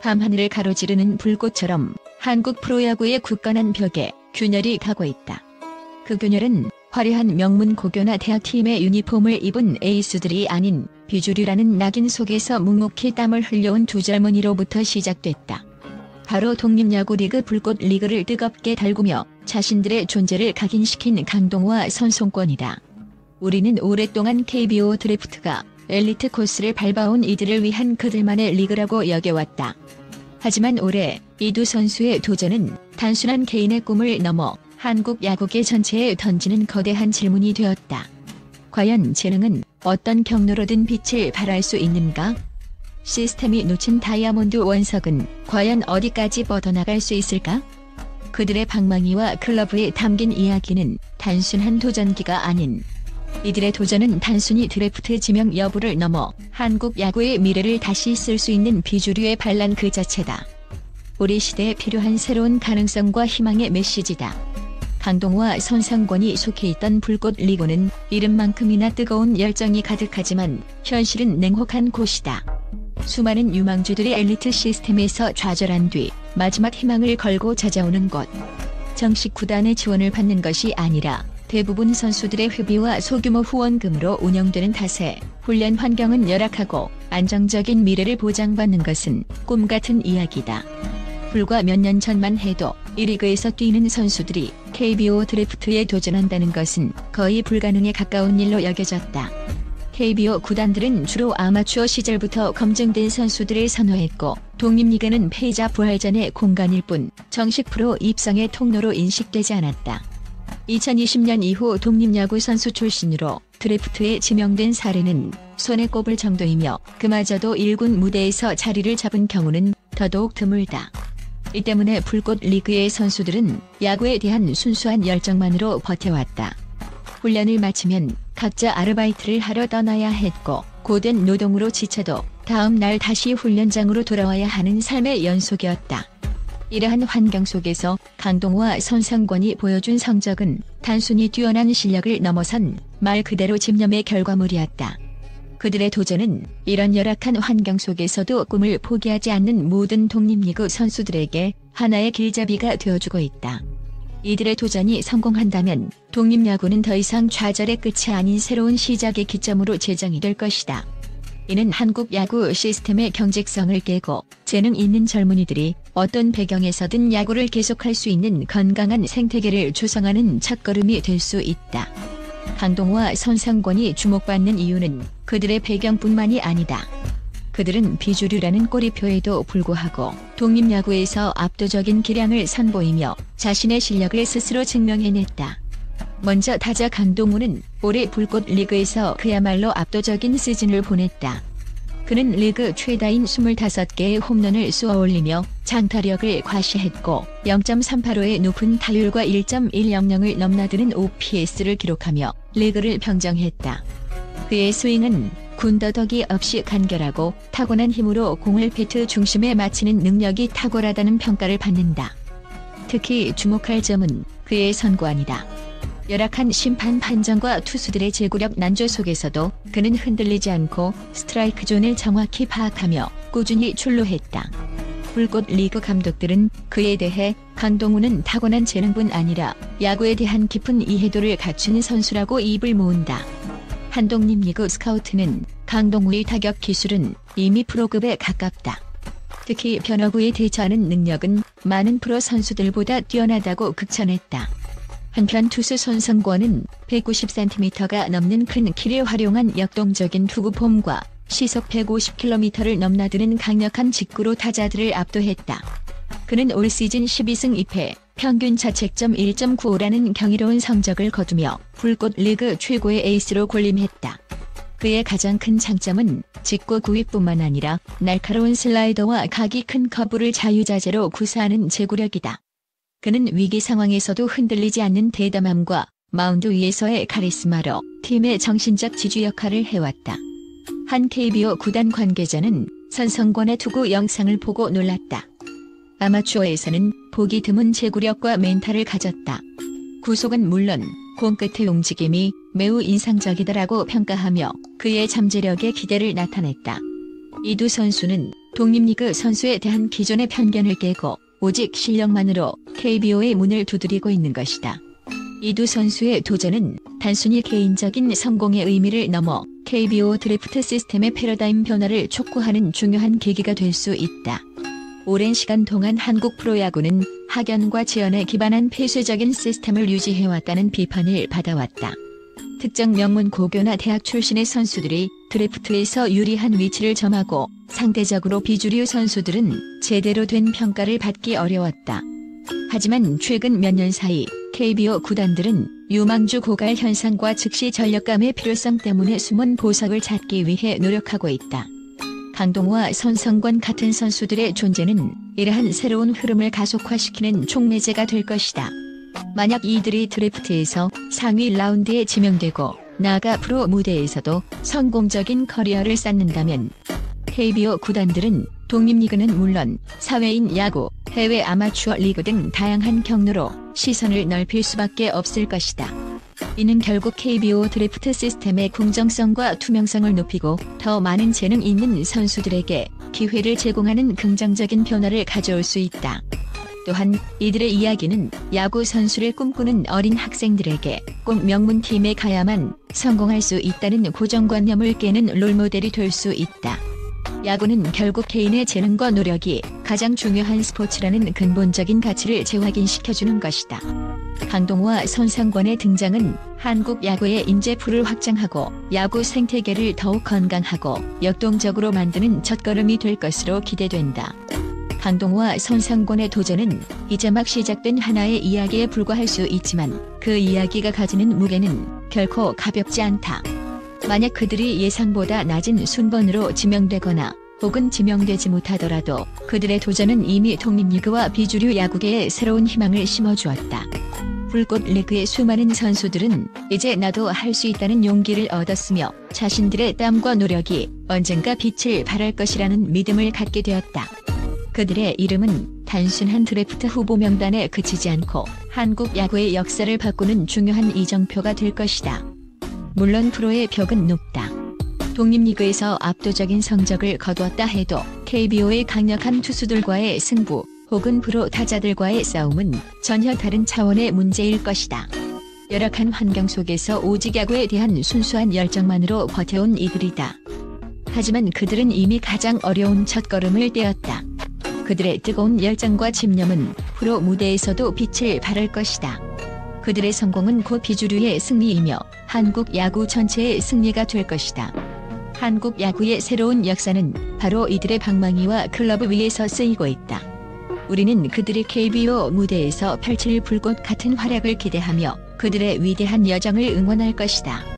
밤하늘을 가로지르는 불꽃처럼 한국 프로야구의 굳건한 벽에 균열이 가고 있다. 그 균열은 화려한 명문 고교나 대학팀의 유니폼을 입은 에이스들이 아닌 비주류라는 낙인 속에서 묵묵히 땀을 흘려온 두 젊은이로부터 시작됐다. 바로 독립야구리그 불꽃 리그를 뜨겁게 달구며 자신들의 존재를 각인시킨 강동우와 선송권이다. 우리는 오랫동안 KBO 드래프트가 엘리트 코스를 밟아온 이들을 위한 그들만의 리그라고 여겨왔다. 하지만 올해 이 두 선수의 도전은 단순한 개인의 꿈을 넘어 한국 야구계 전체에 던지는 거대한 질문이 되었다. 과연 재능은 어떤 경로로든 빛을 발할 수 있는가? 시스템이 놓친 다이아몬드 원석은 과연 어디까지 뻗어나갈 수 있을까? 그들의 방망이와 클러브에 담긴 이야기는 단순한 도전기가 아닌, 이들의 도전은 단순히 드래프트 지명 여부를 넘어 한국 야구의 미래를 다시 쓸 수 있는 비주류의 반란 그 자체다. 우리 시대에 필요한 새로운 가능성과 희망의 메시지다. 강동우와 선상권이 속해 있던 불꽃 리그는 이름만큼이나 뜨거운 열정이 가득하지만 현실은 냉혹한 곳이다. 수많은 유망주들이 엘리트 시스템에서 좌절한 뒤 마지막 희망을 걸고 찾아오는 곳. 정식 구단의 지원을 받는 것이 아니라 대부분 선수들의 회비와 소규모 후원금으로 운영되는 탓에 훈련 환경은 열악하고 안정적인 미래를 보장받는 것은 꿈같은 이야기다. 불과 몇 년 전만 해도 이 리그에서 뛰는 선수들이 KBO 드래프트에 도전한다는 것은 거의 불가능에 가까운 일로 여겨졌다. KBO 구단들은 주로 아마추어 시절부터 검증된 선수들을 선호했고 독립리그는 패자 부활전의 공간일 뿐 정식 프로 입성의 통로로 인식되지 않았다. 2020년 이후 독립야구 선수 출신으로 드래프트에 지명된 사례는 손에 꼽을 정도이며 그마저도 1군 무대에서 자리를 잡은 경우는 더더욱 드물다. 이 때문에 불꽃 리그의 선수들은 야구에 대한 순수한 열정만으로 버텨왔다. 훈련을 마치면 각자 아르바이트를 하러 떠나야 했고 고된 노동으로 지쳐도 다음 날 다시 훈련장으로 돌아와야 하는 삶의 연속이었다. 이러한 환경 속에서 강동우와 선상권이 보여준 성적은 단순히 뛰어난 실력을 넘어선 말 그대로 집념의 결과물이었다. 그들의 도전은 이런 열악한 환경 속에서도 꿈을 포기하지 않는 모든 독립리그 선수들에게 하나의 길잡이가 되어주고 있다. 이들의 도전이 성공한다면 독립야구는 더 이상 좌절의 끝이 아닌 새로운 시작의 기점으로 제정이 될 것이다. 이는 한국 야구 시스템의 경직성을 깨고 재능 있는 젊은이들이 어떤 배경에서든 야구를 계속할 수 있는 건강한 생태계를 조성하는 첫걸음이 될 수 있다. 강동우와 선상권이 주목받는 이유는 그들의 배경뿐만이 아니다. 그들은 비주류라는 꼬리표에도 불구하고 독립야구에서 압도적인 기량을 선보이며 자신의 실력을 스스로 증명해냈다. 먼저 타자 강동우는 올해 불꽃 리그에서 그야말로 압도적인 시즌을 보냈다. 그는 리그 최다인 25개의 홈런을 쏘아올리며 장타력을 과시했고 0.385의 높은 타율과 1.100을 넘나드는 OPS를 기록하며 리그를 평정했다. 그의 스윙은 군더더기 없이 간결하고 타고난 힘으로 공을 배트 중심에 맞히는 능력이 탁월하다는 평가를 받는다. 특히 주목할 점은 그의 선구안이다. 열악한 심판 판정과 투수들의 제구력 난조 속에서도 그는 흔들리지 않고 스트라이크 존을 정확히 파악하며 꾸준히 출루했다. 불꽃 리그 감독들은 그에 대해 강동우는 타고난 재능뿐 아니라 야구에 대한 깊은 이해도를 갖춘 선수라고 입을 모은다. 한 독립리그 스카우트는 강동우의 타격 기술은 이미 프로급에 가깝다. 특히 변화구에 대처하는 능력은 많은 프로 선수들보다 뛰어나다고 극찬했다. 한편 투수 손성권은 190cm가 넘는 큰 키를 활용한 역동적인 투구폼과 시속 150km를 넘나드는 강력한 직구로 타자들을 압도했다. 그는 올 시즌 12승 2패, 평균 자책점 1.95라는 경이로운 성적을 거두며 불꽃 리그 최고의 에이스로 군림했다. 그의 가장 큰 장점은 직구 구위뿐만 아니라 날카로운 슬라이더와 각이 큰 커브를 자유자재로 구사하는 제구력이다. 그는 위기 상황에서도 흔들리지 않는 대담함과 마운드 위에서의 카리스마로 팀의 정신적 지주 역할을 해왔다. 한 KBO 구단 관계자는 선성권의 투구 영상을 보고 놀랐다. 아마추어에서는 보기 드문 제구력과 멘탈을 가졌다. 구속은 물론 공 끝의 움직임이 매우 인상적이다라고 평가하며 그의 잠재력에 기대를 나타냈다. 이 두 선수는 독립리그 선수에 대한 기존의 편견을 깨고 오직 실력만으로 KBO의 문을 두드리고 있는 것이다. 이 두 선수의 도전은 단순히 개인적인 성공의 의미를 넘어 KBO 드래프트 시스템의 패러다임 변화를 촉구하는 중요한 계기가 될 수 있다. 오랜 시간 동안 한국 프로야구는 학연과 지연에 기반한 폐쇄적인 시스템을 유지해왔다는 비판을 받아왔다. 특정 명문 고교나 대학 출신의 선수들이 드래프트에서 유리한 위치를 점하고 상대적으로 비주류 선수들은 제대로 된 평가를 받기 어려웠다. 하지만 최근 몇 년 사이 KBO 구단들은 유망주 고갈 현상과 즉시 전력감의 필요성 때문에 숨은 보석을 찾기 위해 노력하고 있다. 강동호와 손성권 같은 선수들의 존재는 이러한 새로운 흐름을 가속화시키는 촉매제가 될 것이다. 만약 이들이 드래프트에서 상위 라운드에 지명되고 나아가 프로 무대에서도 성공적인 커리어를 쌓는다면 KBO 구단들은 독립리그는 물론 사회인 야구, 해외 아마추어 리그 등 다양한 경로로 시선을 넓힐 수밖에 없을 것이다. 이는 결국 KBO 드래프트 시스템의 공정성과 투명성을 높이고 더 많은 재능 있는 선수들에게 기회를 제공하는 긍정적인 변화를 가져올 수 있다. 또한 이들의 이야기는 야구 선수를 꿈꾸는 어린 학생들에게 꼭 명문팀에 가야만 성공할 수 있다는 고정관념을 깨는 롤모델이 될 수 있다. 야구는 결국 개인의 재능과 노력이 가장 중요한 스포츠라는 근본적인 가치를 재확인시켜주는 것이다. 강동호와 손성권의 등장은 한국 야구의 인재풀을 확장하고 야구 생태계를 더욱 건강하고 역동적으로 만드는 첫걸음이 될 것으로 기대된다. 강동호와 손성권의 도전은 이제 막 시작된 하나의 이야기에 불과할 수 있지만 그 이야기가 가지는 무게는 결코 가볍지 않다. 만약 그들이 예상보다 낮은 순번으로 지명되거나 혹은 지명되지 못하더라도 그들의 도전은 이미 독립리그와 비주류 야구계에 새로운 희망을 심어주었다. 불꽃 리그의 수많은 선수들은 이제 나도 할 수 있다는 용기를 얻었으며 자신들의 땀과 노력이 언젠가 빛을 발할 것이라는 믿음을 갖게 되었다. 그들의 이름은 단순한 드래프트 후보 명단에 그치지 않고 한국 야구의 역사를 바꾸는 중요한 이정표가 될 것이다. 물론 프로의 벽은 높다. 독립리그에서 압도적인 성적을 거두었다 해도 KBO의 강력한 투수들과의 승부 혹은 프로 타자들과의 싸움은 전혀 다른 차원의 문제일 것이다. 열악한 환경 속에서 오직 야구에 대한 순수한 열정만으로 버텨온 이들이다. 하지만 그들은 이미 가장 어려운 첫걸음을 떼었다. 그들의 뜨거운 열정과 집념은 프로 무대에서도 빛을 발할 것이다. 그들의 성공은 곧 비주류의 승리이며 한국 야구 전체의 승리가 될 것이다. 한국 야구의 새로운 역사는 바로 이들의 방망이와 클럽 위에서 쓰이고 있다. 우리는 그들이 KBO 무대에서 펼칠 불꽃 같은 활약을 기대하며 그들의 위대한 여정을 응원할 것이다.